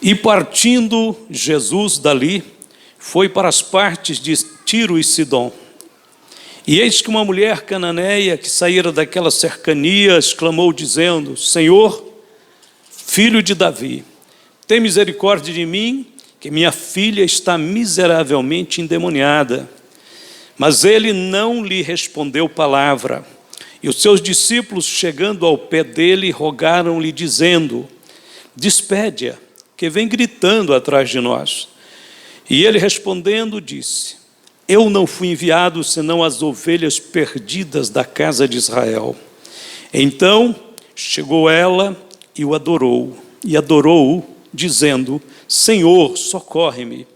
E partindo Jesus dali, foi para as partes de Tiro e Sidom. E eis que uma mulher cananeia que saíra daquelas cercanias clamou dizendo: Senhor, filho de Davi, tem misericórdia de mim, que minha filha está miseravelmente endemoniada. Mas ele não lhe respondeu palavra. E os seus discípulos, chegando ao pé dele, rogaram-lhe dizendo: despede-a, que vem gritando atrás de nós. E ele respondendo disse: eu não fui enviado senão as ovelhas perdidas da casa de Israel. Então chegou ela e o adorou, e adorou-o, dizendo: Senhor, socorre-me.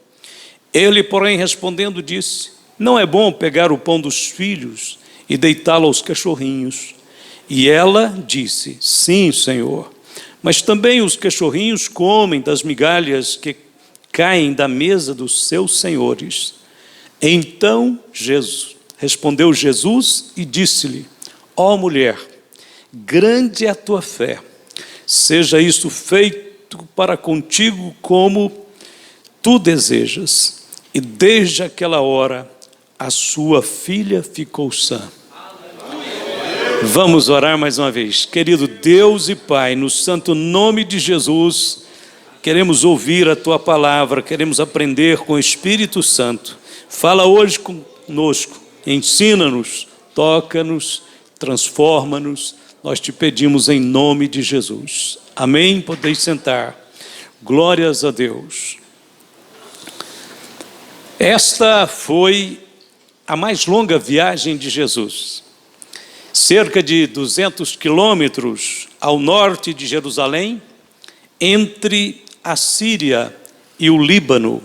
Ele, porém, respondendo, disse: não é bom pegar o pão dos filhos e deitá-lo aos cachorrinhos. E ela disse: sim, Senhor, mas também os cachorrinhos comem das migalhas que caem da mesa dos seus senhores. Então respondeu Jesus e disse-lhe: ó mulher, grande é a tua fé, seja isso feito para contigo como tu desejas. E desde aquela hora a sua filha ficou sã. Vamos orar mais uma vez. Querido Deus e Pai, no santo nome de Jesus, queremos ouvir a tua palavra, queremos aprender com o Espírito Santo. Fala hoje conosco, ensina-nos, toca-nos, transforma-nos. Nós te pedimos em nome de Jesus. Amém? Podeis sentar. Glórias a Deus. Esta foi a mais longa viagem de Jesus. Cerca de 200 quilômetros ao norte de Jerusalém, entre a Síria e o Líbano.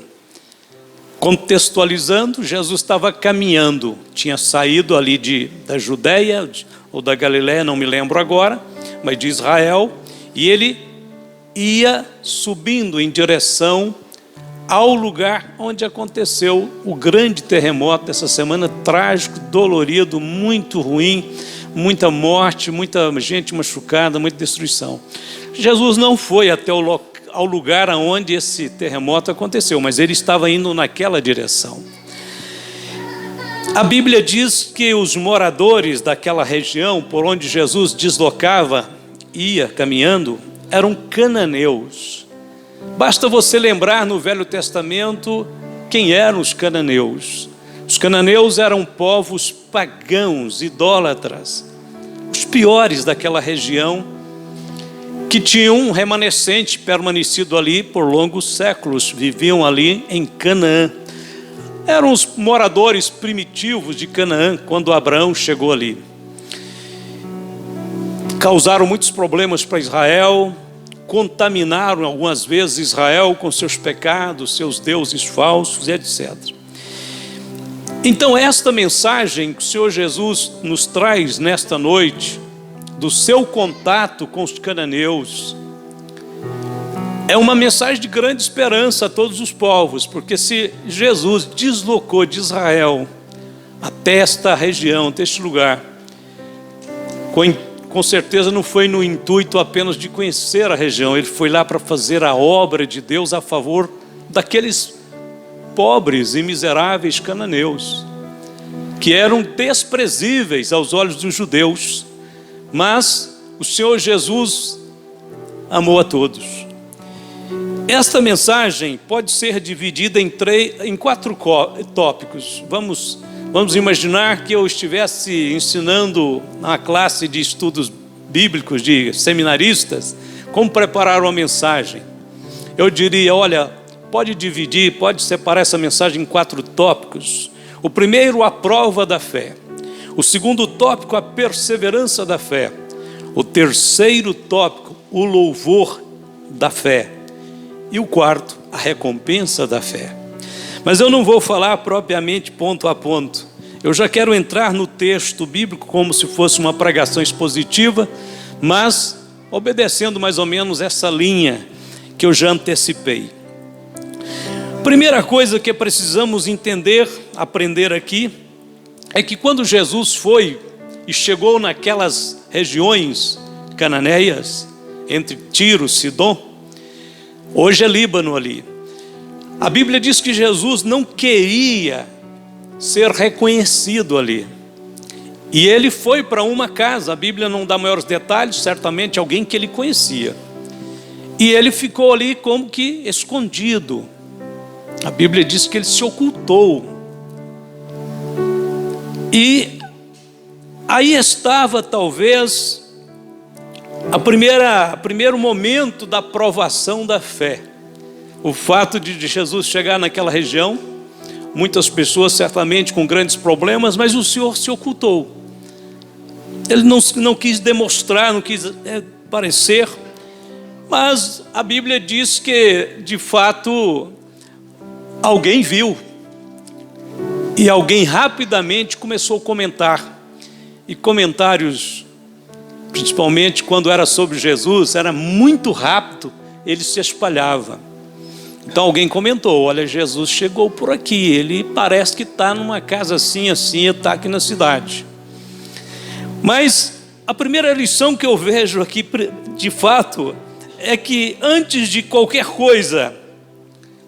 Contextualizando, Jesus estava caminhando, tinha saído ali da Judeia ou da Galiléia, não me lembro agora, mas de Israel, e ele ia subindo em direção ao lugar onde aconteceu o grande terremoto essa semana, trágico, dolorido, muito ruim, muita morte, muita gente machucada, muita destruição. Jesus não foi até ao lugar onde esse terremoto aconteceu, mas ele estava indo naquela direção. A Bíblia diz que os moradores daquela região por onde Jesus deslocava, ia caminhando, eram cananeus. Basta você lembrar no Velho Testamento quem eram os cananeus. Os cananeus eram povos pagãos, idólatras, os piores daquela região, que tinham um remanescente permanecido ali por longos séculos, viviam ali em Canaã. Eram os moradores primitivos de Canaã quando Abraão chegou ali. Causaram muitos problemas para Israel, contaminaram algumas vezes Israel com seus pecados, seus deuses falsos, etc. Então esta mensagem que o Senhor Jesus nos traz nesta noite, do seu contato com os cananeus, é uma mensagem de grande esperança a todos os povos, porque se Jesus deslocou de Israel até esta região, até este lugar, com certeza não foi no intuito apenas de conhecer a região, ele foi lá para fazer a obra de Deus a favor daqueles pobres e miseráveis cananeus, que eram desprezíveis aos olhos dos judeus, mas o Senhor Jesus amou a todos. Esta mensagem pode ser dividida em 4 tópicos. Vamos imaginar que eu estivesse ensinando uma classe de estudos bíblicos de seminaristas como preparar uma mensagem. Eu diria, olha, pode dividir, pode separar essa mensagem em 4 tópicos. O primeiro, a prova da fé. O segundo tópico, a perseverança da fé. O terceiro tópico, o louvor da fé. E o quarto, a recompensa da fé. Mas eu não vou falar propriamente ponto a ponto. Eu já quero entrar no texto bíblico como se fosse uma pregação expositiva, mas obedecendo mais ou menos essa linha que eu já antecipei. Primeira coisa que precisamos entender, aprender aqui, é que quando Jesus foi e chegou naquelas regiões cananeias, entre Tiro e Sidom, Hoje é Líbano ali. A Bíblia diz que Jesus não queria ser reconhecido ali. E ele foi para uma casa, a Bíblia não dá maiores detalhes, certamente alguém que ele conhecia. E ele ficou ali como que escondido. A Bíblia diz que ele se ocultou. E aí estava talvez primeiro momento da provação da fé. O fato de Jesus chegar naquela região, muitas pessoas certamente com grandes problemas, mas o Senhor se ocultou. Ele não quis demonstrar, não quis parecer, mas a Bíblia diz que de fato alguém viu. E alguém rapidamente começou a comentar. E comentários, principalmente quando era sobre Jesus, era muito rápido, ele se espalhava. Então alguém comentou: olha, Jesus chegou por aqui, ele parece que está numa casa assim, está aqui na cidade. Mas a primeira lição que eu vejo aqui, de fato, é que antes de qualquer coisa,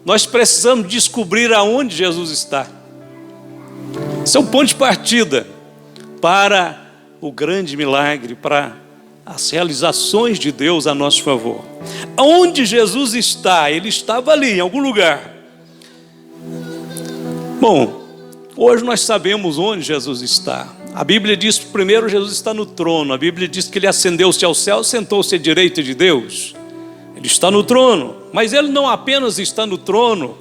nós precisamos descobrir aonde Jesus está. Esse é o ponto de partida para o grande milagre, para as realizações de Deus a nosso favor. Onde Jesus está? Ele estava ali, em algum lugar. Bom, hoje nós sabemos onde Jesus está. A Bíblia diz que primeiro Jesus está no trono. A Bíblia diz que ele ascendeu-se ao céu, sentou-se à direita de Deus. Ele está no trono, mas ele não apenas está no trono.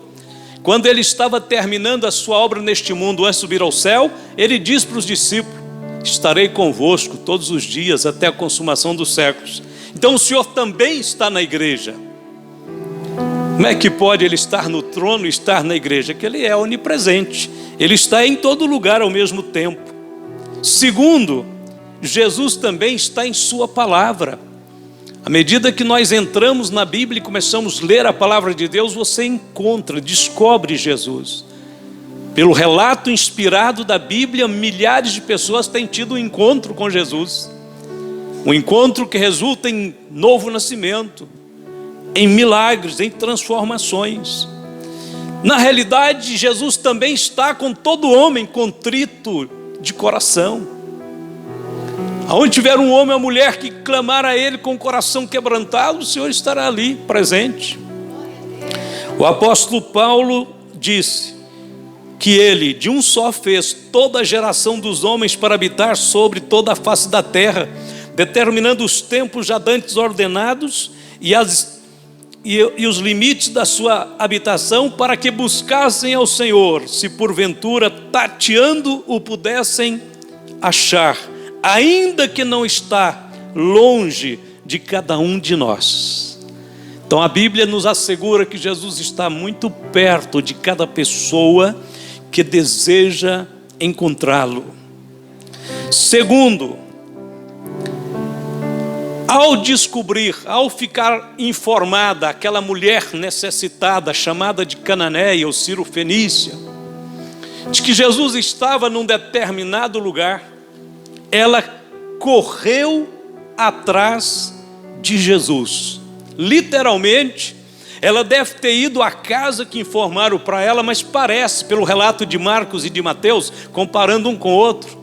Quando ele estava terminando a sua obra neste mundo, antes de subir ao céu, ele diz para os discípulos: estarei convosco todos os dias até a consumação dos séculos. Então o Senhor também está na igreja. Como é que pode ele estar no trono e estar na igreja? Que ele é onipresente, ele está em todo lugar ao mesmo tempo. Segundo, Jesus também está em sua palavra. À medida que nós entramos na Bíblia e começamos a ler a palavra de Deus, você descobre Jesus. Pelo relato inspirado da Bíblia, milhares de pessoas têm tido um encontro com Jesus. Um encontro que resulta em novo nascimento, em milagres, em transformações. Na realidade, Jesus também está com todo homem contrito de coração. Aonde tiver um homem ou mulher que clamar a Ele com o coração quebrantado, o Senhor estará ali presente. O apóstolo Paulo disse que Ele de um só fez toda a geração dos homens para habitar sobre toda a face da terra, determinando os tempos já dantes ordenados e os limites da sua habitação, para que buscassem ao Senhor, se porventura tateando o pudessem achar, ainda que não está longe de cada um de nós. Então a Bíblia nos assegura que Jesus está muito perto de cada pessoa que deseja encontrá-lo. Segundo, ao ficar informada aquela mulher necessitada, chamada de Cananeia ou Ciro-fenícia, de que Jesus estava num determinado lugar, ela correu atrás de Jesus. Literalmente, ela deve ter ido à casa que informaram para ela, mas parece, pelo relato de Marcos e de Mateus, comparando um com o outro,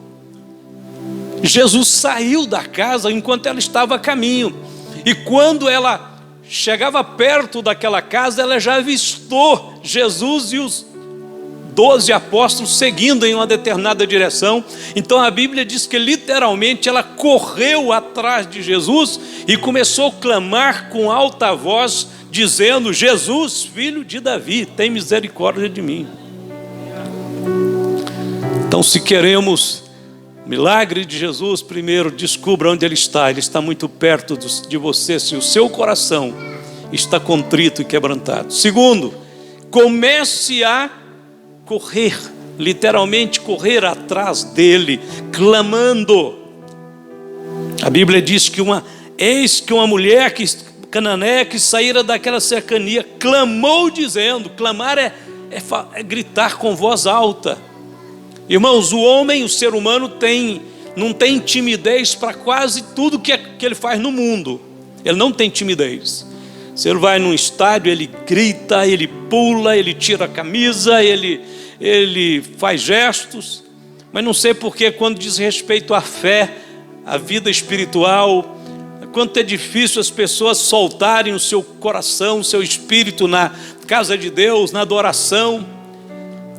Jesus saiu da casa enquanto ela estava a caminho. E quando ela chegava perto daquela casa, ela já avistou Jesus e os 12 apóstolos seguindo em uma determinada direção. Então a Bíblia diz que literalmente ela correu atrás de Jesus e começou a clamar com alta voz, dizendo: Jesus, filho de Davi, tem misericórdia de mim. Então, se queremos milagre de Jesus, primeiro descubra onde Ele está muito perto de você, se o seu coração está contrito e quebrantado. Segundo, comece a correr, literalmente correr atrás dele, clamando. A Bíblia diz que eis que uma mulher cananeia que saíra daquela cercania, clamou dizendo, clamar é gritar com voz alta. Irmãos, o ser humano não tem timidez para quase tudo que ele faz no mundo. Ele não tem timidez. Você vai num estádio, ele grita, ele pula, ele tira a camisa, ele faz gestos. Mas não sei porque quando diz respeito à fé, à vida espiritual, quanto é difícil as pessoas soltarem o seu coração, o seu espírito na casa de Deus, na adoração.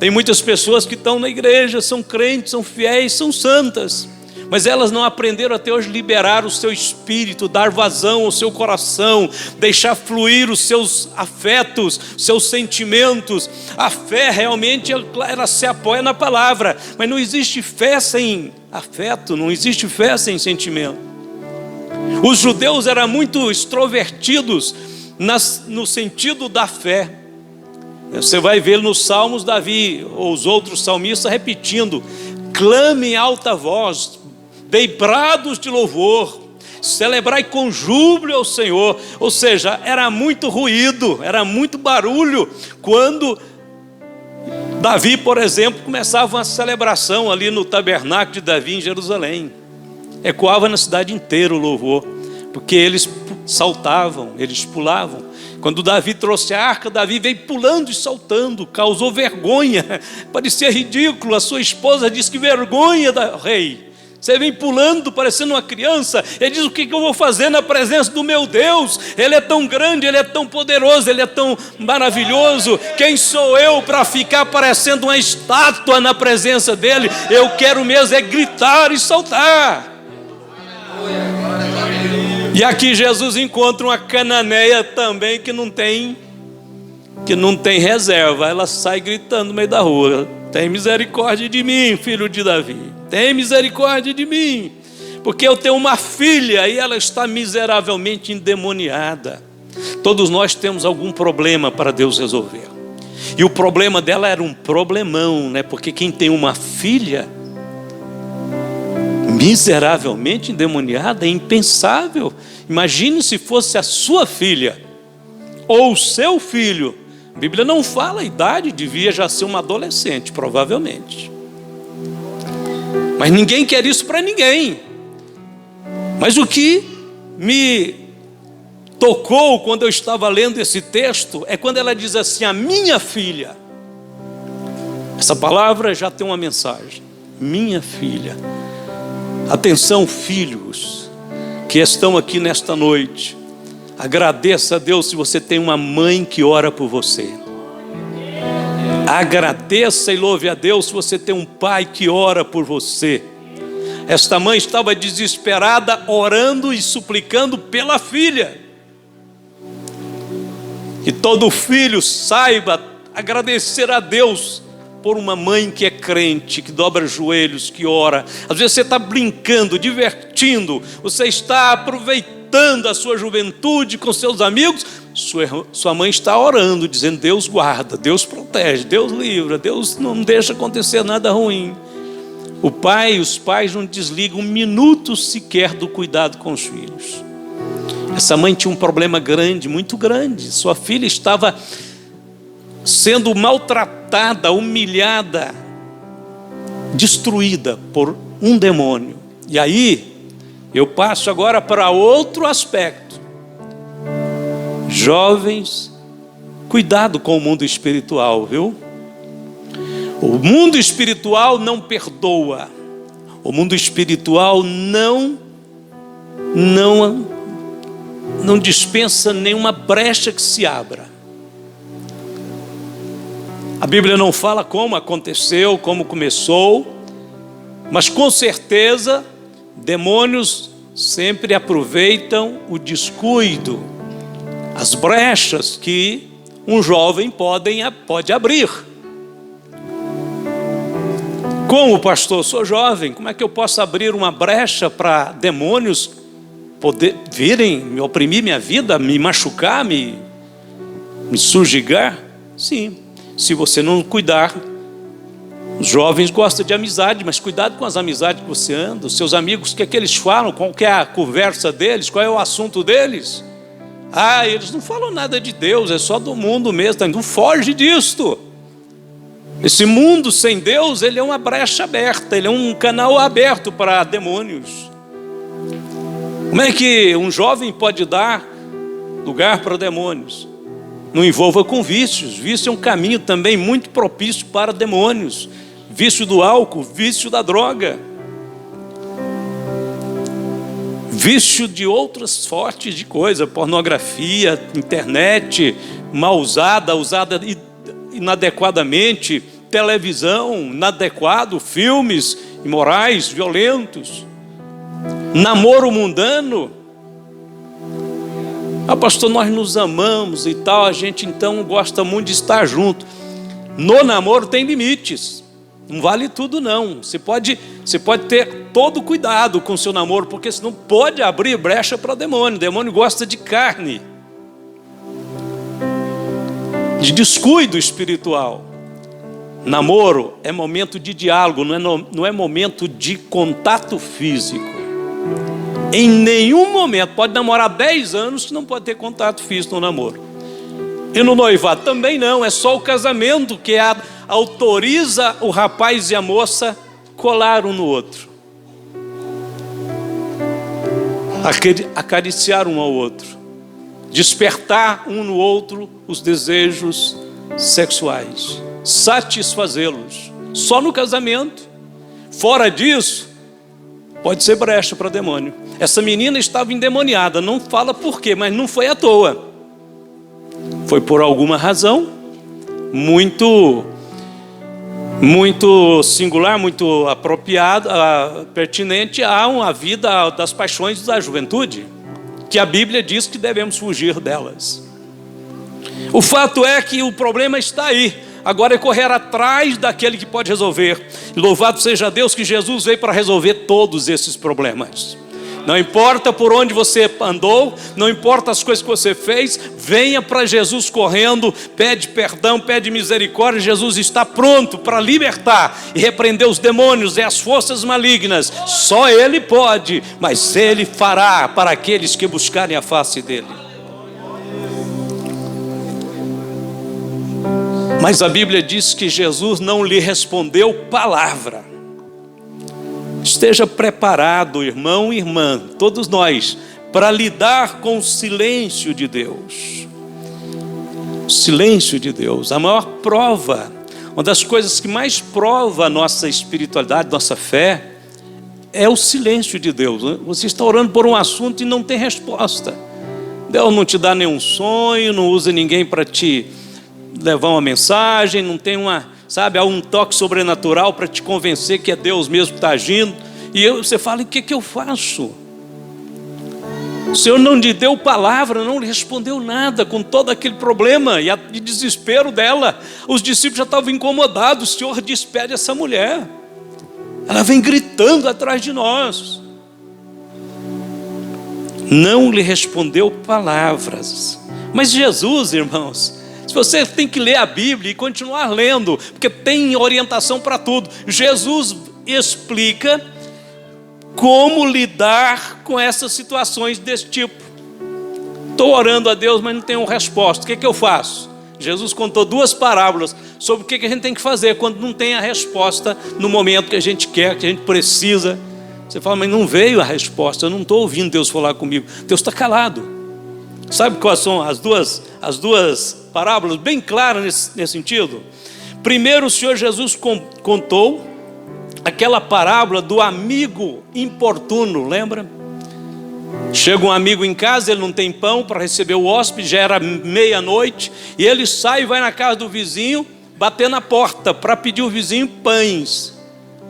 Tem muitas pessoas que estão na igreja, são crentes, são fiéis, são santas, mas elas não aprenderam até hoje liberar o seu espírito, dar vazão ao seu coração, deixar fluir os seus afetos, seus sentimentos. A fé realmente ela se apoia na palavra, mas não existe fé sem afeto, não existe fé sem sentimento. Os judeus eram muito extrovertidos no sentido da fé. Você vai ver nos Salmos Davi ou os outros salmistas repetindo: clame em alta voz, dei brados de louvor, celebrai com júbilo ao Senhor. Ou seja, era muito ruído, era muito barulho quando Davi, por exemplo, começava uma celebração ali no tabernáculo de Davi em Jerusalém. Ecoava na cidade inteira o louvor, porque eles saltavam, eles pulavam. Quando Davi trouxe a arca, Davi veio pulando e saltando, causou vergonha, parecia ridículo. A sua esposa disse: que vergonha, rei, você vem pulando parecendo uma criança. Ele diz: o que eu vou fazer na presença do meu Deus? Ele é tão grande, Ele é tão poderoso, Ele é tão maravilhoso. Quem sou eu para ficar parecendo uma estátua na presença dEle? Eu quero mesmo é gritar e saltar. E aqui Jesus encontra uma cananeia também que não tem reserva. Ela sai gritando no meio da rua: tem misericórdia de mim, filho de Davi, tem misericórdia de mim, porque eu tenho uma filha e ela está miseravelmente endemoniada. Todos nós temos algum problema para Deus resolver, e o problema dela era um problemão, né? Porque quem tem uma filha miseravelmente endemoniada é impensável. Imagine se fosse a sua filha ou o seu filho. A Bíblia não fala a idade, devia já ser uma adolescente, provavelmente. Mas ninguém quer isso para ninguém. Mas o que me tocou quando eu estava lendo esse texto é quando ela diz assim: a minha filha. Essa palavra já tem uma mensagem: minha filha. Atenção, filhos que estão aqui nesta noite, agradeça a Deus se você tem uma mãe que ora por você. Agradeça e louve a Deus se você tem um pai que ora por você. Esta mãe estava desesperada, orando e suplicando pela filha. E todo filho saiba agradecer a Deus por uma mãe que é crente, que dobra os joelhos, que ora. Às vezes você está brincando, divertindo, você está aproveitando a sua juventude com seus amigos. Sua mãe está orando, dizendo: Deus guarda, Deus protege, Deus livra, Deus não deixa acontecer nada ruim. Os pais não desligam um minuto sequer do cuidado com os filhos. Essa mãe tinha um problema grande, muito grande. Sua filha estava sendo maltratada, humilhada, destruída por um demônio. E aí, eu passo agora para outro aspecto. Jovens, cuidado com o mundo espiritual, viu? O mundo espiritual não perdoa. O mundo espiritual não dispensa nenhuma brecha que se abra. A Bíblia não fala como aconteceu, como começou, mas com certeza demônios sempre aproveitam o descuido, as brechas que um jovem pode abrir. Como pastor, sou jovem, como é que eu posso abrir uma brecha para demônios virem me oprimir minha vida, me machucar, me subjugar? Sim. Se você não cuidar. Os jovens gostam de amizade, mas cuidado com as amizades que você anda. Os seus amigos, o que é que eles falam? Qual que é a conversa deles? Qual é o assunto deles? Eles não falam nada de Deus, é só do mundo mesmo. Não foge disto. Esse mundo sem Deus, ele é uma brecha aberta, ele é um canal aberto para demônios. Como é que um jovem pode dar lugar para demônios. Não envolva com vícios. Vício é um caminho também muito propício para demônios. Vício do álcool, vício da droga, vício de outras sortes de coisa, pornografia, internet mal usada inadequadamente, televisão inadequado, filmes imorais, violentos, namoro mundano. Pastor, nós nos amamos e tal, a gente então gosta muito de estar junto. No namoro tem limites, não vale tudo não. Você pode ter todo cuidado com o seu namoro, porque senão pode abrir brecha para demônio. O demônio gosta de carne, de descuido espiritual. Namoro é momento de diálogo, não é momento de contato físico. Em nenhum momento, pode namorar 10 anos que não pode ter contato físico no namoro. E no noivado também não, é só o casamento que autoriza o rapaz e a moça colar um no outro, acariciar um ao outro, despertar um no outro os desejos sexuais, satisfazê-los. Só no casamento. Fora disso, pode ser brecha para demônio. Essa menina estava endemoniada, não fala por quê, mas não foi à toa. Foi por alguma razão muito singular, muito apropriada, pertinente à vida das paixões da juventude, que a Bíblia diz que devemos fugir delas. O fato é que o problema está aí. Agora é correr atrás daquele que pode resolver. Louvado seja Deus que Jesus veio para resolver todos esses problemas. Não importa por onde você andou, não importa as coisas que você fez, venha para Jesus correndo, pede perdão, pede misericórdia. Jesus está pronto para libertar e repreender os demônios e as forças malignas. Só Ele pode, mas Ele fará para aqueles que buscarem a face dEle. Mas a Bíblia diz que Jesus não lhe respondeu palavra. Esteja preparado, irmão e irmã, todos nós, para lidar com o silêncio de Deus. O silêncio de Deus, a maior prova, uma das coisas que mais prova a nossa espiritualidade, nossa fé, é o silêncio de Deus. Você está orando por um assunto e não tem resposta. Deus não te dá nenhum sonho, não usa ninguém para te levar uma mensagem, não tem há um toque sobrenatural para te convencer que é Deus mesmo que está agindo. E você fala, o que eu faço? O Senhor não lhe deu palavra, não lhe respondeu nada com todo aquele problema e desespero dela. Os discípulos já estavam incomodados. O Senhor despede essa mulher. Ela vem gritando atrás de nós. Não lhe respondeu palavras. Mas Jesus, irmãos, se você tem que ler a Bíblia e continuar lendo, porque tem orientação para tudo. Jesus explica como lidar com essas situações desse tipo. Estou orando a Deus, mas não tenho resposta. O que eu faço? Jesus contou 2 parábolas sobre o que a gente tem que fazer quando não tem a resposta no momento que a gente quer, que a gente precisa. Você fala, mas não veio a resposta, eu não estou ouvindo Deus falar comigo. Deus está calado. Sabe quais são as duas parábolas bem claras nesse sentido? Primeiro, o Senhor Jesus contou aquela parábola do amigo importuno, lembra? Chega um amigo em casa, ele não tem pão para receber o hóspede, já era meia-noite, e ele sai e vai na casa do vizinho, bater na porta para pedir ao vizinho pães.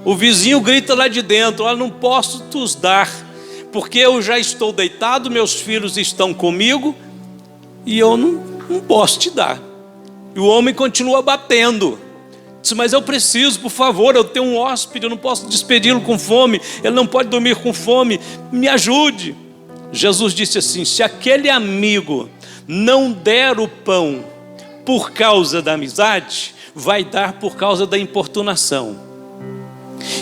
O vizinho grita lá de dentro, olha, não posso te dar, porque eu já estou deitado, meus filhos estão comigo, e eu não posso te dar. E o homem continua batendo. Diz, mas eu preciso, por favor, eu tenho um hóspede, eu não posso despedi-lo com fome, ele não pode dormir com fome, me ajude. Jesus disse assim, se aquele amigo não der o pão por causa da amizade, vai dar por causa da importunação.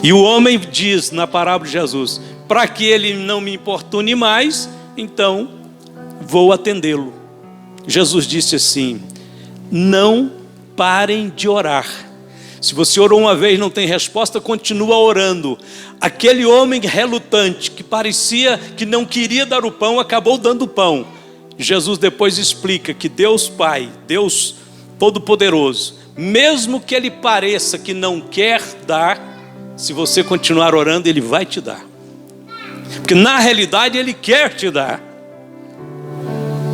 E o homem diz na parábola de Jesus, para que ele não me importune mais, então vou atendê-lo. Jesus disse assim, não parem de orar. Se você orou uma vez e não tem resposta, continua orando. Aquele homem relutante, que parecia que não queria dar o pão, acabou dando o pão. Jesus depois explica que Deus Pai, Deus Todo-Poderoso, mesmo que Ele pareça que não quer dar, se você continuar orando, Ele vai te dar. Porque na realidade Ele quer te dar.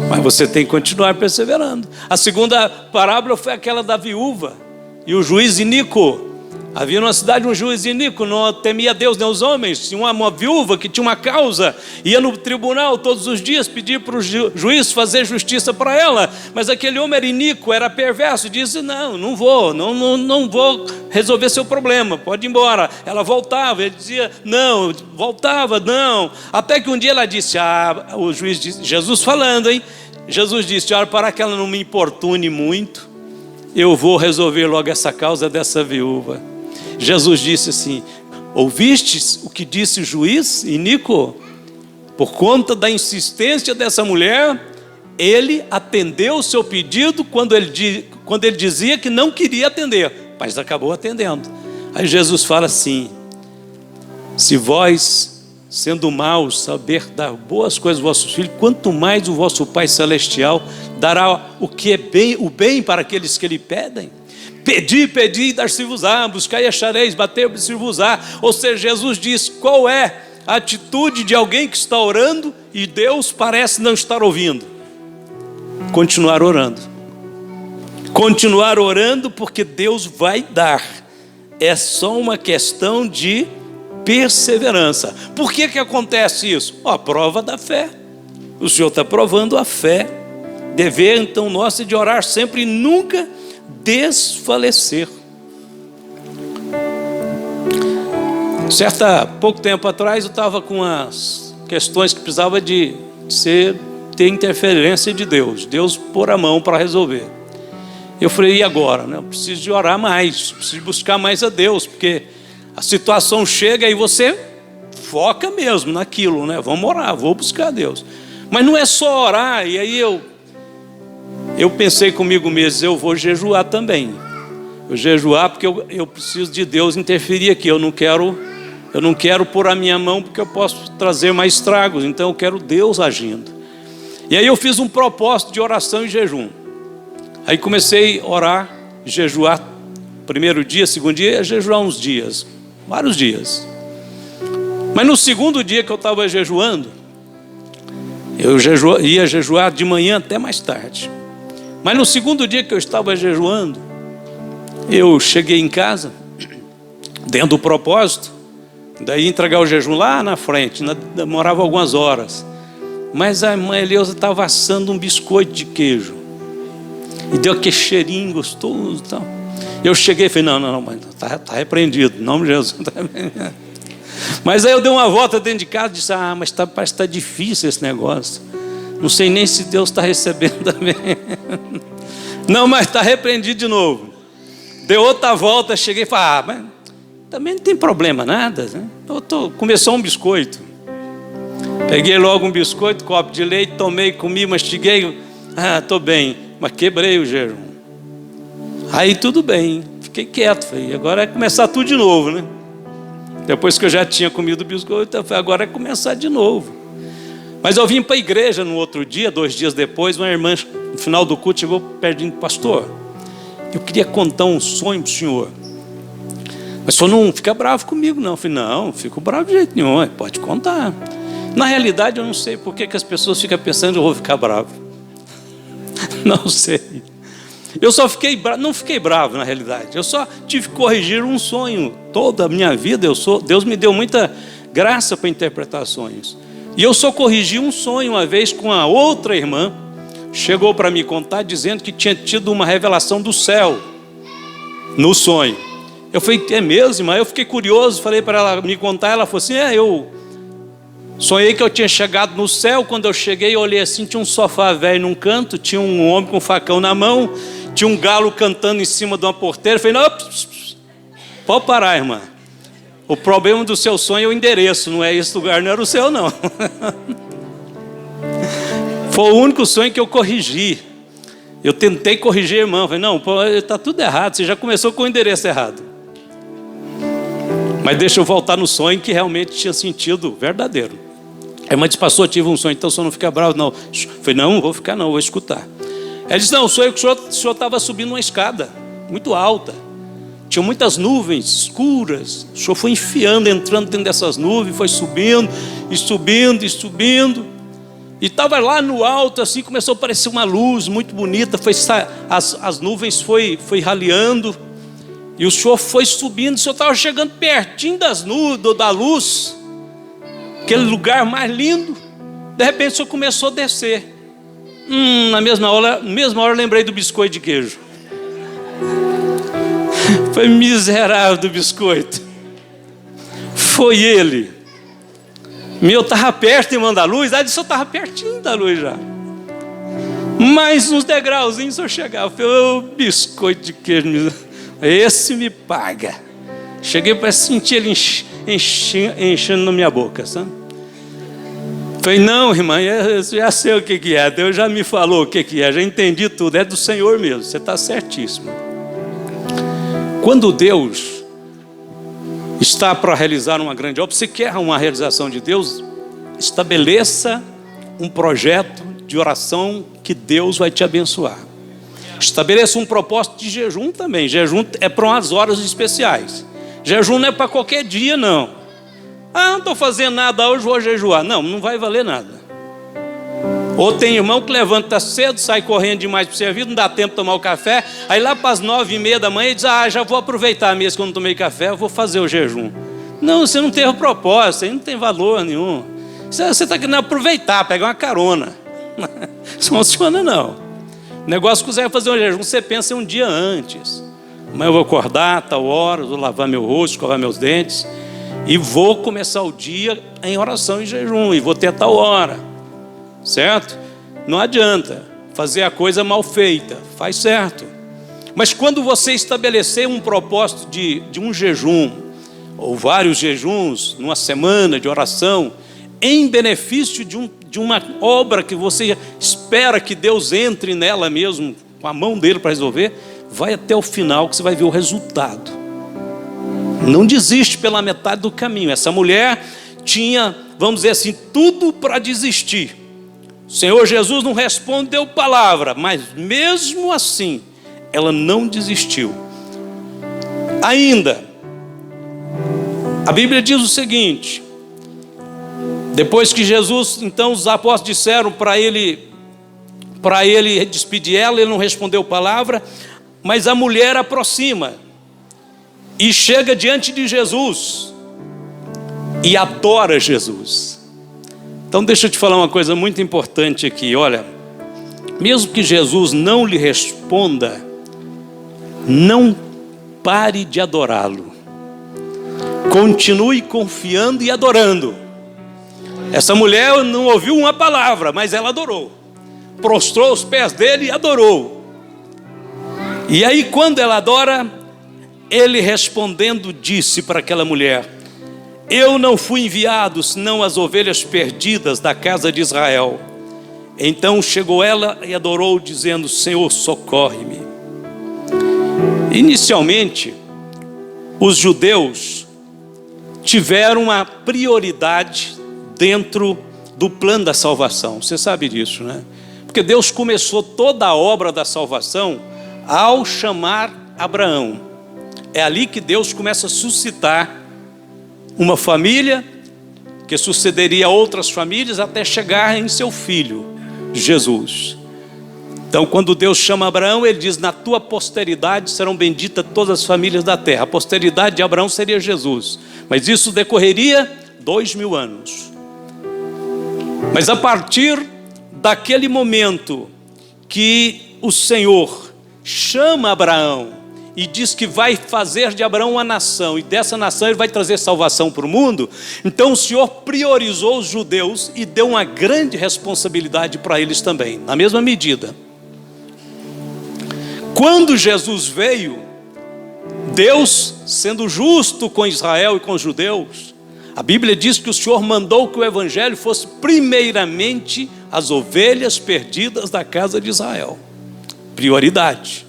Mas você tem que continuar perseverando. A segunda parábola foi aquela da viúva e o juiz iníquo. Havia numa cidade um juiz iníquo, não temia Deus nem os homens. Tinha uma viúva que tinha uma causa, ia no tribunal todos os dias pedir para o juiz fazer justiça para ela. Mas aquele homem era iníquo, era perverso, disse: não vou resolver seu problema, pode ir embora. Ela voltava, ele dizia não, voltava, não. Até que um dia ela disse, o juiz disse, Jesus falando, hein? Jesus disse: olha, para que ela não me importune muito, eu vou resolver logo essa causa dessa viúva. Jesus disse assim: ouvistes o que disse o juiz iníquo? Por conta da insistência dessa mulher, ele atendeu o seu pedido quando ele dizia que não queria atender, mas acabou atendendo. Aí Jesus fala assim: se vós, sendo maus, saber dar boas coisas aos vossos filhos, quanto mais o vosso Pai Celestial dará o bem para aqueles que lhe pedem. Pedi, e dar-se-vos-á, buscai e achareis, bater-se-vos-á. Ou seja, Jesus diz qual é a atitude de alguém que está orando e Deus parece não estar ouvindo. Continuar orando. Continuar orando, porque Deus vai dar. É só uma questão de perseverança. Por que acontece isso? A prova da fé. O Senhor está provando a fé. Dever então nosso de orar sempre e nunca desfalecer. Pouco tempo atrás eu estava com as questões que precisava ter interferência de Deus pôr a mão para resolver. Eu falei: e agora? Eu preciso de orar mais, preciso de buscar mais a Deus, porque a situação chega e você foca mesmo naquilo, né? Vamos orar, vou buscar a Deus. Mas não é só orar. E aí eu pensei comigo mesmo: eu vou jejuar também. Eu jejuar porque eu preciso de Deus interferir aqui. Eu não quero pôr a minha mão, porque eu posso trazer mais estragos. Então eu quero Deus agindo. E aí eu fiz um propósito de oração e jejum. Aí comecei a orar, jejuar. Primeiro dia, segundo dia, jejuar uns dias, vários dias. Mas no segundo dia que eu estava jejuando, eu ia jejuar de manhã até mais tarde. Mas no segundo dia que eu estava jejuando, eu cheguei em casa, dentro do propósito, daí entregar o jejum lá na frente, demorava algumas horas. Mas a irmã Eleusa estava assando um biscoito de queijo, e deu aquele cheirinho gostoso e tal. Eu cheguei e falei: não, mas está repreendido, em nome de Jesus. Mas aí eu dei uma volta dentro de casa e disse: mas parece que está difícil esse negócio. Não sei nem se Deus está recebendo também. Não, mas está repreendido de novo. Deu outra volta, cheguei e falei: mas também não tem problema nada, né? Começou um biscoito. Peguei logo um biscoito, copo de leite, tomei, comi, mastiguei. Estou bem, mas quebrei o jejum. Aí tudo bem, fiquei quieto. Falei: agora é começar tudo de novo, né? Depois que eu já tinha comido o biscoito, eu falei: agora é começar de novo. Mas eu vim para a igreja no outro dia, 2 dias depois, uma irmã, no final do culto, chegou perto de mim: pastor, eu queria contar um sonho para o senhor. Mas o senhor não fica bravo comigo, não. Eu falei: não fico bravo de jeito nenhum, pode contar. Na realidade, eu não sei por que as pessoas ficam pensando que eu vou ficar bravo. Não sei. Eu só não fiquei bravo na realidade. Eu só tive que corrigir um sonho. Toda a minha vida, Deus me deu muita graça para interpretar sonhos. E eu só corrigi um sonho uma vez com a outra irmã. Chegou para me contar dizendo que tinha tido uma revelação do céu no sonho. Eu falei: é mesmo? Mas eu fiquei curioso, falei para ela me contar. Ela falou assim: eu sonhei que eu tinha chegado no céu. Quando eu cheguei, eu olhei assim, tinha um sofá velho num canto, tinha um homem com um facão na mão, tinha um galo cantando em cima de uma porteira. Eu falei: não, pode parar, irmã. O problema do seu sonho é o endereço, não é esse lugar, não era o seu, não. Foi o único sonho que eu corrigi. Eu tentei corrigir a irmã. Falei: não, está tudo errado, você já começou com o endereço errado. Mas deixa eu voltar no sonho, que realmente tinha sentido verdadeiro. A irmã disse, pastor, tive um sonho, então o senhor não fica bravo, não. Eu falei, não vou ficar não, vou escutar. Ela disse, não, o sonho que o senhor estava subindo uma escada, muito alta. Tinha muitas nuvens escuras. O senhor foi enfiando, entrando dentro dessas nuvens, foi subindo, e subindo, e subindo. E estava lá no alto, assim, começou a aparecer uma luz muito bonita, as nuvens foi raleando, e o senhor foi subindo, o senhor estava chegando pertinho das nuvens, da luz, aquele lugar mais lindo. De repente o senhor começou a descer. Na mesma hora lembrei do biscoito de queijo. Foi miserável do biscoito. Foi ele. Meu, estava perto, irmão, da luz. Aí disse, eu estava pertinho da luz já. Mais uns degrauzinhos eu chegava. Eu falei, ô, biscoito de queijo, esse me paga. Cheguei para sentir ele enchendo na minha boca, sabe? Falei, não, irmã, eu já sei o que é. Deus já me falou o que é, já entendi tudo. É do Senhor mesmo, você está certíssimo. Quando Deus está para realizar uma grande obra, você quer uma realização de Deus, estabeleça um projeto de oração que Deus vai te abençoar. Estabeleça um propósito de jejum também. Jejum é para umas horas especiais. Jejum não é para qualquer dia, não. Não estou fazendo nada hoje, vou jejuar. Não vai valer nada. Ou tem irmão que levanta cedo, sai correndo demais para o serviço, não dá tempo de tomar o café. Aí lá para as 9h30 da manhã, ele diz, já vou aproveitar mesmo que eu não tomei café, eu vou fazer o jejum. Não, você não teve propósito, aí não tem valor nenhum. Você está querendo aproveitar, pegar uma carona. Isso não funciona não. O negócio que você vai fazer um jejum, você pensa um dia antes. Amanhã eu vou acordar, tal hora, vou lavar meu rosto, escovar meus dentes, e vou começar o dia em oração e jejum, e vou ter tal hora. Certo? Não adianta fazer a coisa mal feita, faz certo. Mas quando você estabelecer um propósito de um jejum, ou vários jejuns, numa semana de oração, em benefício de uma obra que você espera que Deus entre nela mesmo, com a mão dele para resolver, vai até o final que você vai ver o resultado. Não desiste pela metade do caminho. Essa mulher tinha, vamos dizer assim, tudo para desistir. O Senhor Jesus não respondeu palavra, mas mesmo assim, ela não desistiu. Ainda, a Bíblia diz o seguinte, depois que Jesus, então os apóstolos disseram para ele despedir ela, ele não respondeu palavra, mas a mulher aproxima e chega diante de Jesus e adora Jesus. Então deixa eu te falar uma coisa muito importante aqui, olha, mesmo que Jesus não lhe responda, não pare de adorá-lo, continue confiando e adorando. Essa mulher não ouviu uma palavra, mas ela adorou, prostrou aos pés dele e adorou. E aí quando ela adora, ele respondendo disse para aquela mulher, eu não fui enviado senão as ovelhas perdidas da casa de Israel. Então chegou ela e adorou dizendo, Senhor, socorre-me. Inicialmente, os judeus tiveram uma prioridade dentro do plano da salvação. Você sabe disso, né? Porque Deus começou toda a obra da salvação ao chamar Abraão. É ali que Deus começa a suscitar uma família que sucederia a outras famílias até chegar em seu filho, Jesus. Então quando Deus chama Abraão, ele diz, na tua posteridade serão benditas todas as famílias da terra. A posteridade de Abraão seria Jesus, mas isso decorreria 2000 anos. Mas a partir daquele momento que o Senhor chama Abraão e diz que vai fazer de Abraão uma nação, e dessa nação ele vai trazer salvação para o mundo, então o Senhor priorizou os judeus e deu uma grande responsabilidade para eles também, na mesma medida. Quando Jesus veio, Deus, sendo justo com Israel e com os judeus, a Bíblia diz que o Senhor mandou que o evangelho fosse primeiramente as ovelhas perdidas da casa de Israel. Prioridade.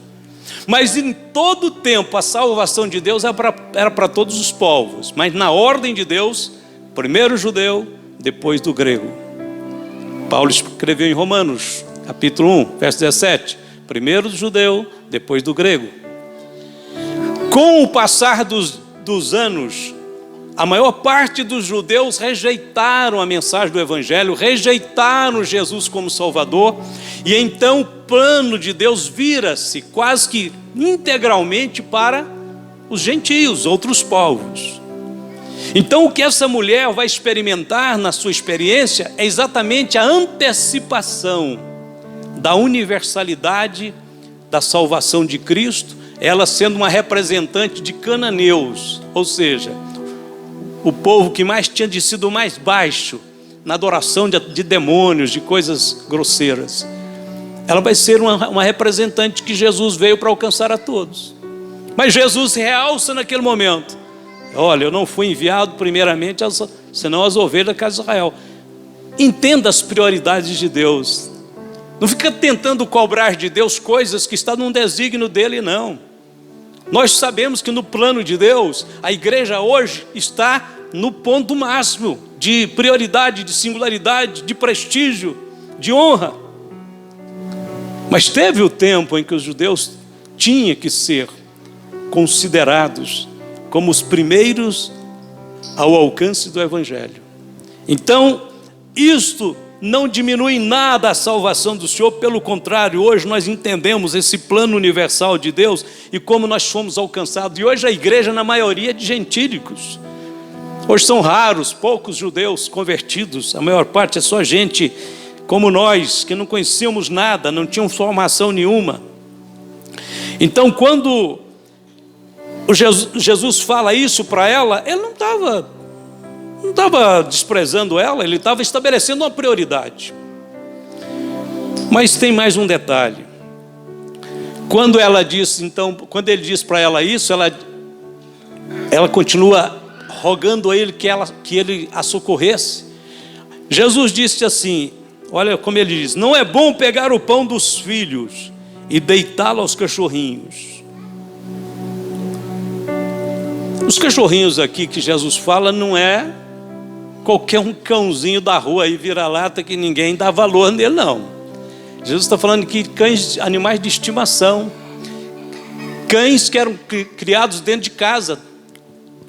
Mas em todo tempo a salvação de Deus era para todos os povos. Mas na ordem de Deus, primeiro o judeu, depois do grego. Paulo escreveu em Romanos, capítulo 1, verso 17. Primeiro do judeu, depois do grego. Com o passar dos anos, a maior parte dos judeus rejeitaram a mensagem do Evangelho, rejeitaram Jesus como Salvador, e então o plano de Deus vira-se quase que integralmente para os gentios, outros povos. Então o que essa mulher vai experimentar na sua experiência é exatamente a antecipação da universalidade da salvação de Cristo, ela sendo uma representante de cananeus, ou seja, o povo que mais tinha sido mais baixo na adoração de demônios, de coisas grosseiras. Ela vai ser uma representante que Jesus veio para alcançar a todos. Mas Jesus realça naquele momento: olha, eu não fui enviado primeiramente senão as ovelhas da casa de Israel. Entenda as prioridades de Deus. Não fica tentando cobrar de Deus coisas que estão num desígnio dele, não. Nós sabemos que no plano de Deus, a igreja hoje está no ponto máximo de prioridade, de singularidade, de prestígio, de honra. Mas teve o tempo em que os judeus tinham que ser considerados como os primeiros ao alcance do Evangelho. Então, isto não diminui nada a salvação do Senhor, pelo contrário, hoje nós entendemos esse plano universal de Deus e como nós fomos alcançados. E hoje a igreja, na maioria, é de gentílicos. Hoje são raros, poucos judeus convertidos, a maior parte é só gente como nós, que não conhecíamos nada, não tinham formação nenhuma. Então, quando Jesus fala isso para ela, ele não estava desprezando ela, ele estava estabelecendo uma prioridade. Mas tem mais um detalhe. Quando ele diz para ela isso, ela continua rogando a ele que ele a socorresse. Jesus disse assim, olha como ele diz: não é bom pegar o pão dos filhos e deitá-lo aos cachorrinhos. Os cachorrinhos aqui que Jesus fala não é qualquer um cãozinho da rua aí, vira-lata, que ninguém dá valor nele, não. Jesus está falando que cães, animais de estimação, cães que eram criados dentro de casa,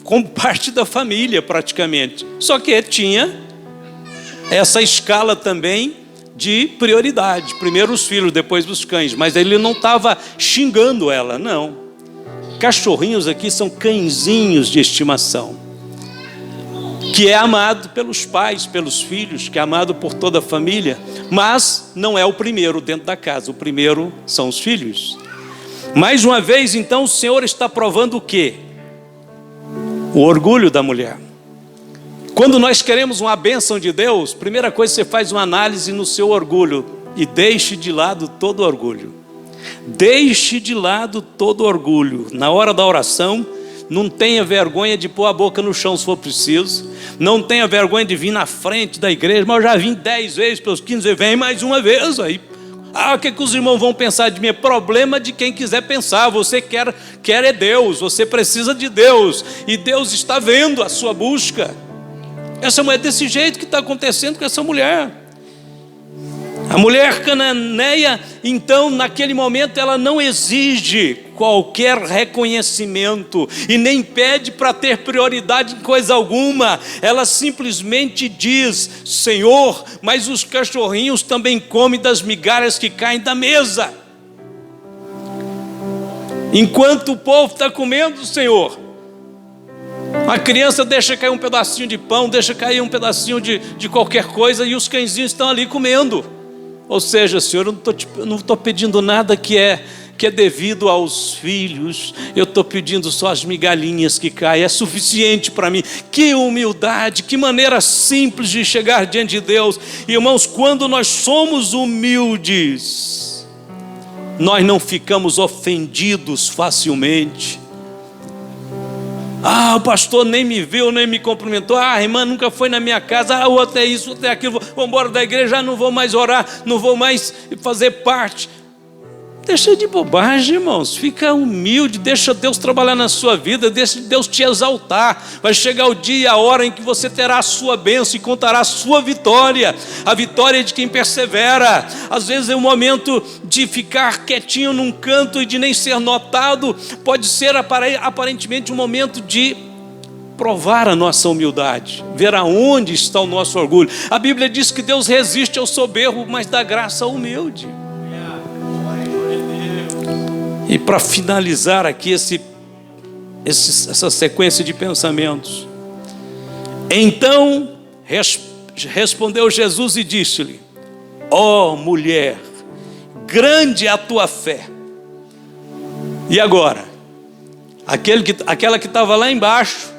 como parte da família praticamente. Só que tinha essa escala também de prioridade. Primeiro os filhos, depois os cães. Mas ele não estava xingando ela, não. Cachorrinhos aqui são cãezinhos de estimação, que é amado pelos pais, pelos filhos, que é amado por toda a família, mas não é o primeiro dentro da casa. O primeiro são os filhos. Mais uma vez, então, o Senhor está provando o quê? O orgulho da mulher. Quando nós queremos uma bênção de Deus, primeira coisa, você faz uma análise no seu orgulho e deixe de lado todo orgulho. Deixe de lado todo orgulho. Na hora da oração, não tenha vergonha de pôr a boca no chão se for preciso. Não tenha vergonha de vir na frente da igreja. Mas eu já vim 10 vezes, pelos 15 vezes, vem mais uma vez aí. O que os irmãos vão pensar de mim? É problema de quem quiser pensar. Você quer é Deus, você precisa de Deus. E Deus está vendo a sua busca. Essa mulher, desse jeito que está acontecendo com essa mulher. A mulher cananeia, então, naquele momento, ela não exige qualquer reconhecimento e nem pede para ter prioridade em coisa alguma. Ela simplesmente diz: Senhor, mas os cachorrinhos também comem das migalhas que caem da mesa. Enquanto o povo está comendo, Senhor, a criança deixa cair um pedacinho de pão, deixa cair um pedacinho de qualquer coisa, e os cãezinhos estão ali comendo. Ou seja, Senhor, eu não estou pedindo nada que é devido aos filhos, eu estou pedindo só as migalhinhas que caem, é suficiente para mim. Que humildade, que maneira simples de chegar diante de Deus. Irmãos, quando nós somos humildes, nós não ficamos ofendidos facilmente. O pastor nem me viu, nem me cumprimentou. A irmã nunca foi na minha casa. O outro é isso, o outro é aquilo. Vou embora da igreja, não vou mais orar, não vou mais fazer parte. Deixa de bobagem, irmãos. Fica humilde, deixa Deus trabalhar na sua vida, deixa Deus te exaltar. Vai chegar o dia e a hora em que você terá a sua bênção e contará a sua vitória. A vitória de quem persevera. Às vezes é um momento de ficar quietinho num canto e de nem ser notado. Pode ser aparentemente um momento de provar a nossa humildade, ver aonde está o nosso orgulho. A Bíblia diz que Deus resiste ao soberbo, mas dá graça ao humilde. E para finalizar aqui essa sequência de pensamentos, então respondeu Jesus e disse-lhe: ó mulher, grande é a tua fé. E agora, aquela que estava lá embaixo,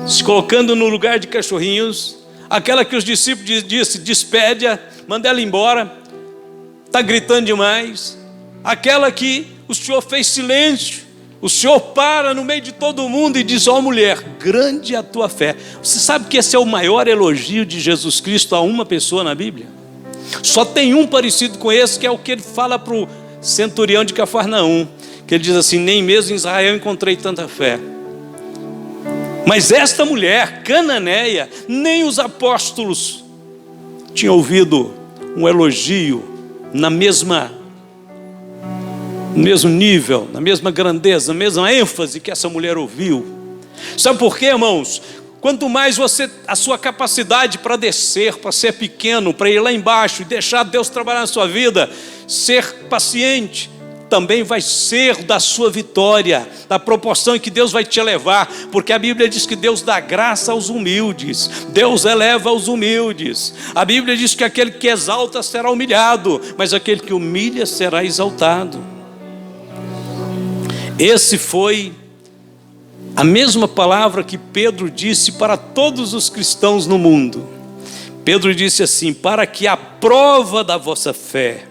se colocando no lugar de cachorrinhos, aquela que os discípulos disse: despede-a, manda ela embora, está gritando demais. Aquela que o Senhor fez silêncio, o Senhor para no meio de todo mundo e diz: ó mulher, grande é a tua fé. Você sabe que esse é o maior elogio de Jesus Cristo a uma pessoa na Bíblia? Só tem um parecido com esse, que é o que ele fala para o centurião de Cafarnaum, que ele diz assim: nem mesmo em Israel encontrei tanta fé. Mas esta mulher cananeia, nem os apóstolos tinham ouvido um elogio no mesmo nível, na mesma grandeza, na mesma ênfase que essa mulher ouviu. Sabe por quê, irmãos? Quanto mais a sua capacidade para descer, para ser pequeno, para ir lá embaixo e deixar Deus trabalhar na sua vida, ser paciente, também vai ser da sua vitória, da proporção em que Deus vai te elevar, porque a Bíblia diz que Deus dá graça aos humildes, Deus eleva os humildes. A Bíblia diz que aquele que exalta será humilhado, mas aquele que humilha será exaltado. Esse foi a mesma palavra que Pedro disse para todos os cristãos no mundo. Pedro disse assim: para que a prova da vossa fé,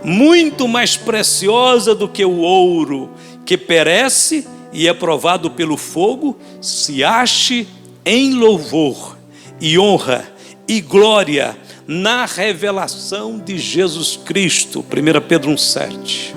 muito mais preciosa do que o ouro, que perece e é provado pelo fogo, se ache em louvor e honra e glória na revelação de Jesus Cristo. 1 Pedro 1,7.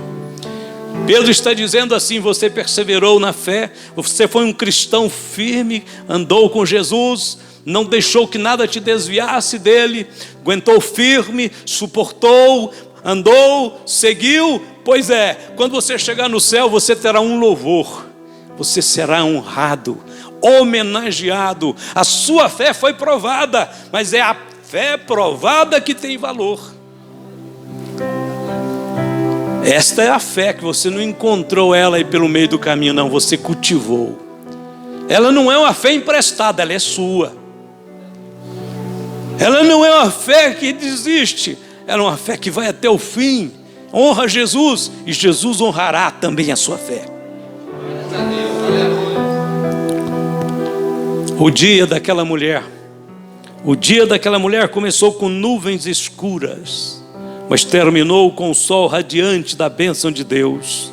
Pedro está dizendo assim: você perseverou na fé, você foi um cristão firme, andou com Jesus, não deixou que nada te desviasse dele, aguentou firme, suportou, andou, seguiu. Pois é, quando você chegar no céu, você terá um louvor, você será honrado, homenageado. A sua fé foi provada, mas é a fé provada que tem valor. Esta é a fé que você não encontrou ela aí pelo meio do caminho, não, você cultivou. Ela não é uma fé emprestada, ela é sua. Ela não é uma fé que desiste, ela é uma fé que vai até o fim. Honra Jesus e Jesus honrará também a sua fé. O dia daquela mulher começou com nuvens escuras, mas terminou com o sol radiante da bênção de Deus.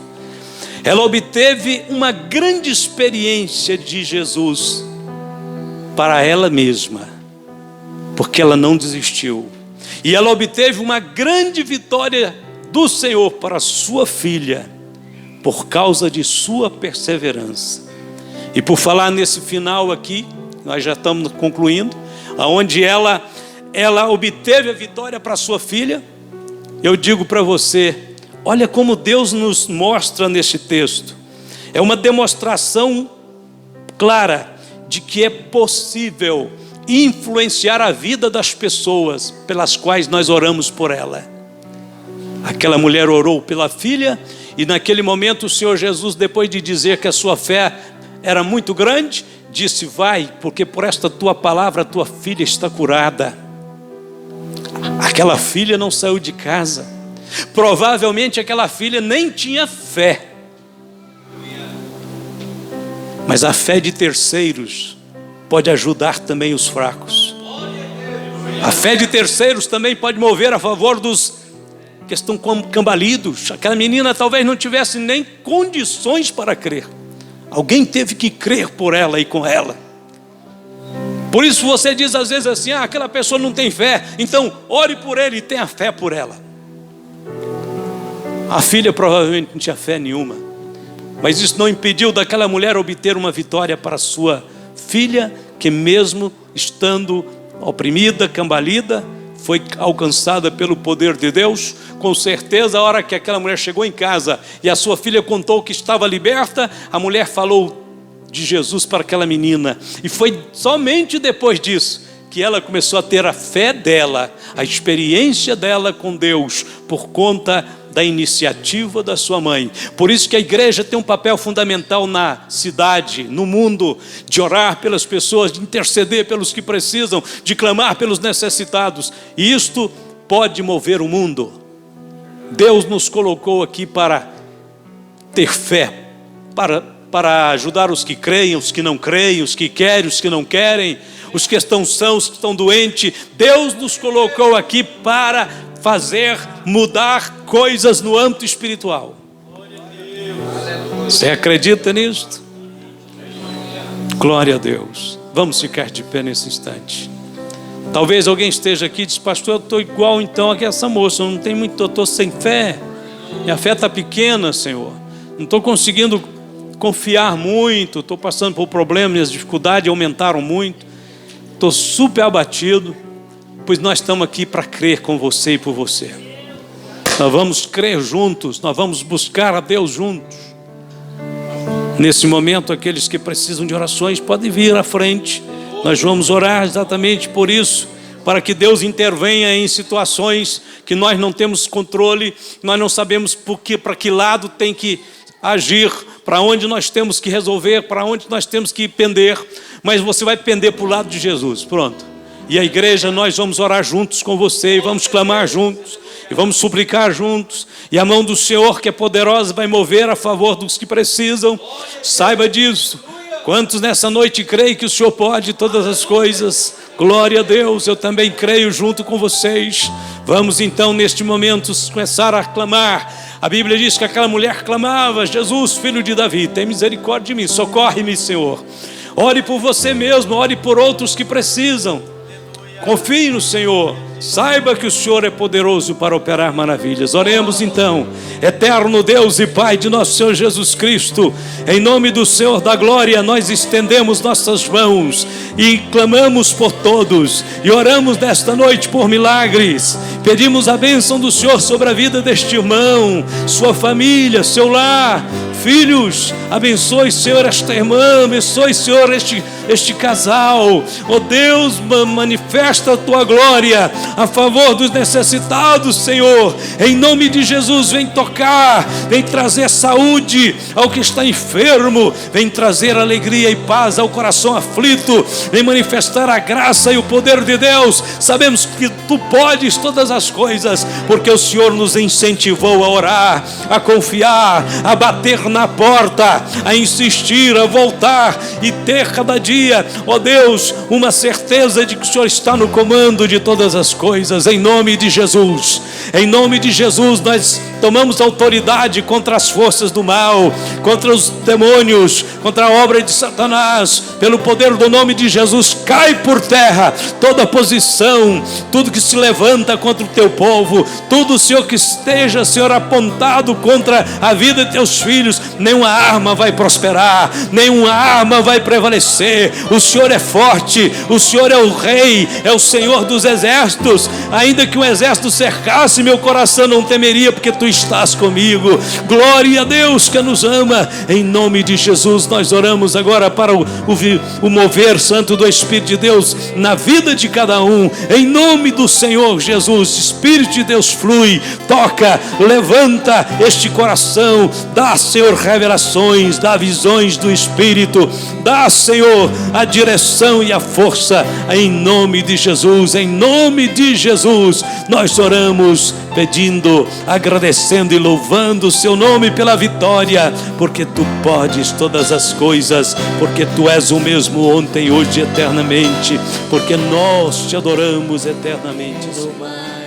Ela obteve uma grande experiência de Jesus para ela mesma, porque ela não desistiu. E ela obteve uma grande vitória do Senhor para a sua filha, por causa de sua perseverança. E por falar nesse final aqui, nós já estamos concluindo, aonde ela obteve a vitória para a sua filha. Eu digo para você, olha como Deus nos mostra neste texto. É uma demonstração clara de que é possível influenciar a vida das pessoas pelas quais nós oramos por ela. Aquela mulher orou pela filha, e naquele momento o Senhor Jesus, depois de dizer que a sua fé era muito grande, disse: vai, porque por esta tua palavra a tua filha está curada. Aquela filha não saiu de casa. Provavelmente aquela filha nem tinha fé. Mas a fé de terceiros pode ajudar também os fracos. A fé de terceiros também pode mover a favor dos que estão cambalidos. Aquela menina talvez não tivesse nem condições para crer. Alguém teve que crer por ela e com ela. Por isso você diz às vezes assim: aquela pessoa não tem fé, então ore por ele e tenha fé por ela. A filha provavelmente não tinha fé nenhuma, mas isso não impediu daquela mulher obter uma vitória para sua filha, que mesmo estando oprimida, cambalida, foi alcançada pelo poder de Deus. Com certeza, a hora que aquela mulher chegou em casa e a sua filha contou que estava liberta, a mulher falou de Jesus para aquela menina, e foi somente depois disso que ela começou a ter a fé dela, a experiência dela com Deus, por conta da iniciativa da sua mãe. Por isso que a igreja tem um papel fundamental na cidade, no mundo, de orar pelas pessoas, de interceder pelos que precisam, de clamar pelos necessitados, e isto pode mover o mundo. Deus nos colocou aqui para ter fé, para ajudar os que creem, os que não creem, os que querem, os que não querem, os que estão sãos, os que estão doentes. Deus nos colocou aqui para fazer mudar coisas no âmbito espiritual. Você acredita nisto? Glória a Deus. Vamos ficar de pé nesse instante. Talvez alguém esteja aqui e diz: pastor, eu estou igual então aqui a essa moça, eu não tenho muito, eu estou sem fé, minha fé está pequena, Senhor, não estou conseguindo confiar muito, estou passando por problemas, minhas dificuldades aumentaram muito, estou super abatido. Pois nós estamos aqui para crer com você e por você. Nós vamos crer juntos, nós vamos buscar a Deus juntos. Nesse momento, aqueles que precisam de orações podem vir à frente. Nós vamos orar exatamente por isso, para que Deus intervenha em situações que nós não temos controle, nós não sabemos para que lado tem que agir, para onde nós temos que resolver, para onde nós temos que pender, mas você vai pender para o lado de Jesus, pronto. E a igreja, nós vamos orar juntos com você, e vamos clamar juntos, e vamos suplicar juntos, e a mão do Senhor, que é poderosa, vai mover a favor dos que precisam. Saiba disso. Quantos nessa noite creem que o Senhor pode todas as coisas? Glória a Deus, eu também creio junto com vocês. Vamos então neste momento começar a clamar. A Bíblia diz que aquela mulher clamava: Jesus, filho de Davi, tem misericórdia de mim, socorre-me, Senhor. Ore por você mesmo, ore por outros que precisam. Confie no Senhor, saiba que o Senhor é poderoso para operar maravilhas. Oremos então. Eterno Deus e Pai de nosso Senhor Jesus Cristo, em nome do Senhor da glória, nós estendemos nossas mãos e clamamos por todos, e oramos nesta noite por milagres. Pedimos a bênção do Senhor sobre a vida deste irmão, sua família, seu lar. Filhos, abençoe, Senhor, esta irmã, abençoe, Senhor, este casal. Oh Deus, manifesta a tua glória a favor dos necessitados, Senhor. Em nome de Jesus, vem tocar, vem trazer saúde ao que está enfermo, vem trazer alegria e paz ao coração aflito, vem manifestar a graça e o poder de Deus. Sabemos que tu podes todas as coisas, porque o Senhor nos incentivou a orar, a confiar, a bater na porta, a insistir, a voltar e ter cada dia, ó Deus, uma certeza de que o Senhor está no comando de todas as coisas. Em nome de Jesus, em nome de Jesus, nós tomamos autoridade contra as forças do mal, contra os demônios, contra a obra de Satanás. Pelo poder do nome de Jesus, cai por terra toda posição, tudo que se levanta contra o teu povo, tudo, Senhor, que esteja, Senhor, apontado contra a vida de teus filhos. Nenhuma arma vai prosperar, nenhuma arma vai prevalecer. O Senhor é forte, o Senhor é o Rei, é o Senhor dos exércitos. Ainda que um exército cercasse, meu coração não temeria, porque tu estás comigo. Glória a Deus que nos ama. Em nome de Jesus, nós oramos agora para o mover santo do Espírito de Deus na vida de cada um. Em nome do Senhor Jesus, Espírito de Deus flui, toca, levanta este coração, dá, Senhor, revelações, dá visões do Espírito, dá, Senhor, a direção e a força. Em nome de Jesus, em nome de Jesus, nós oramos pedindo, agradecendo e louvando o seu nome pela vitória, porque tu podes todas as coisas, porque tu és o mesmo ontem, hoje e eternamente, porque nós te adoramos eternamente, Senhor.